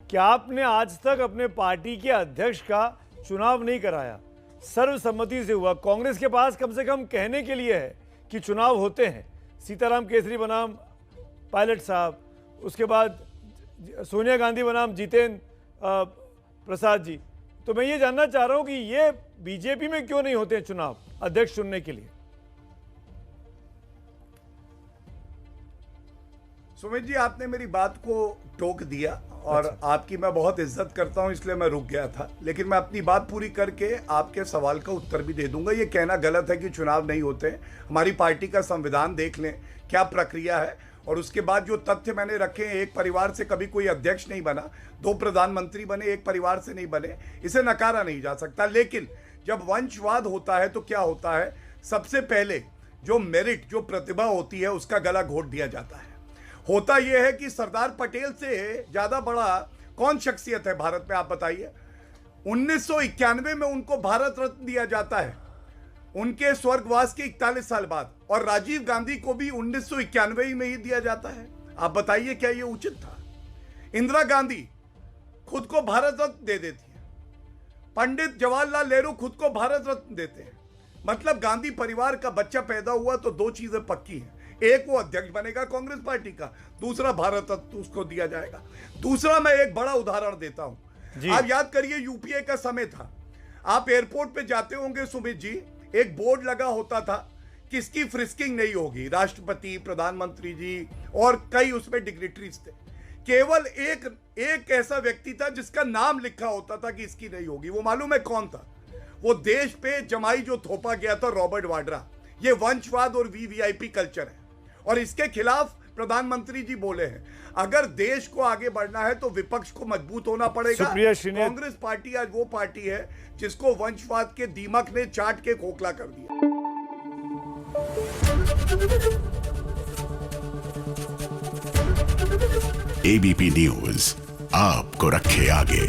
क्या आपने आज तक अपने पार्टी के अध्यक्ष का चुनाव नहीं कराया? सर्वसम्मति से हुआ। कांग्रेस के पास कम से कम कहने के लिए है कि चुनाव होते हैं। सीताराम केसरी बनाम पायलट साहब, उसके बाद सोनिया गांधी बनाम जितेंद्र प्रसाद जी। तो मैं ये जानना चाह रहा हूं कि ये बीजेपी में क्यों नहीं होते हैं चुनाव अध्यक्ष चुनने के लिए? सुमित जी, आपने मेरी बात को टोक दिया और आपकी मैं बहुत इज्जत करता हूं, इसलिए मैं रुक गया था। लेकिन मैं अपनी बात पूरी करके आपके सवाल का उत्तर भी दे दूंगा। ये कहना गलत है कि चुनाव नहीं होते। हमारी पार्टी का संविधान देख लें, क्या प्रक्रिया है। और उसके बाद जो तथ्य मैंने रखे हैं, एक परिवार से कभी कोई अध्यक्ष नहीं बना, 2 प्रधानमंत्री बने, एक परिवार से नहीं बने, इसे नकारा नहीं जा सकता। लेकिन जब वंशवाद होता है तो क्या होता है, सबसे पहले जो मेरिट, जो प्रतिभा होती है, उसका गला घोट दिया जाता है। होता यह है कि सरदार पटेल से ज्यादा बड़ा कौन शख्सियत है भारत में, आप बताइए। 1991 में उनको भारत रत्न दिया जाता है, उनके स्वर्गवास के 41 साल बाद। और राजीव गांधी को भी 1991 में ही दिया जाता है। आप बताइए, क्या यह उचित था? इंदिरा गांधी खुद को भारत रत्न दे देती है, पंडित जवाहरलाल नेहरू खुद को भारत रत्न देते हैं। मतलब गांधी परिवार का बच्चा पैदा हुआ तो 2 चीजें पक्की हैं, एक वो अध्यक्ष बनेगा कांग्रेस पार्टी का, दूसरा भारत रत्न उसको दिया जाएगा। दूसरा मैं एक बड़ा उदाहरण देता हूं। आप याद करिए, यूपीए का समय था, आप एयरपोर्ट पे जाते होंगे सुमित जी, एक बोर्ड लगा होता था, किसकी फ्रिस्किंग नहीं होगी, राष्ट्रपति, प्रधानमंत्री जी और कई उसमें डिग्निटरीज थे। केवल एक ऐसा व्यक्ति था जिसका नाम लिखा होता था कि इसकी नहीं होगी। वो मालूम है कौन था? वो देश पे जमाई जो थोपा गया था, रॉबर्ट वाड्रा। ये वंशवाद और वीवीआईपी कल्चर है और इसके खिलाफ प्रधानमंत्री जी बोले हैं। अगर देश को आगे बढ़ना है तो विपक्ष को मजबूत होना पड़ेगा। कांग्रेस पार्टी आज वो पार्टी है जिसको वंशवाद के दीमक ने चाट के खोखला कर दिया। एबीपी न्यूज आपको रखे आगे।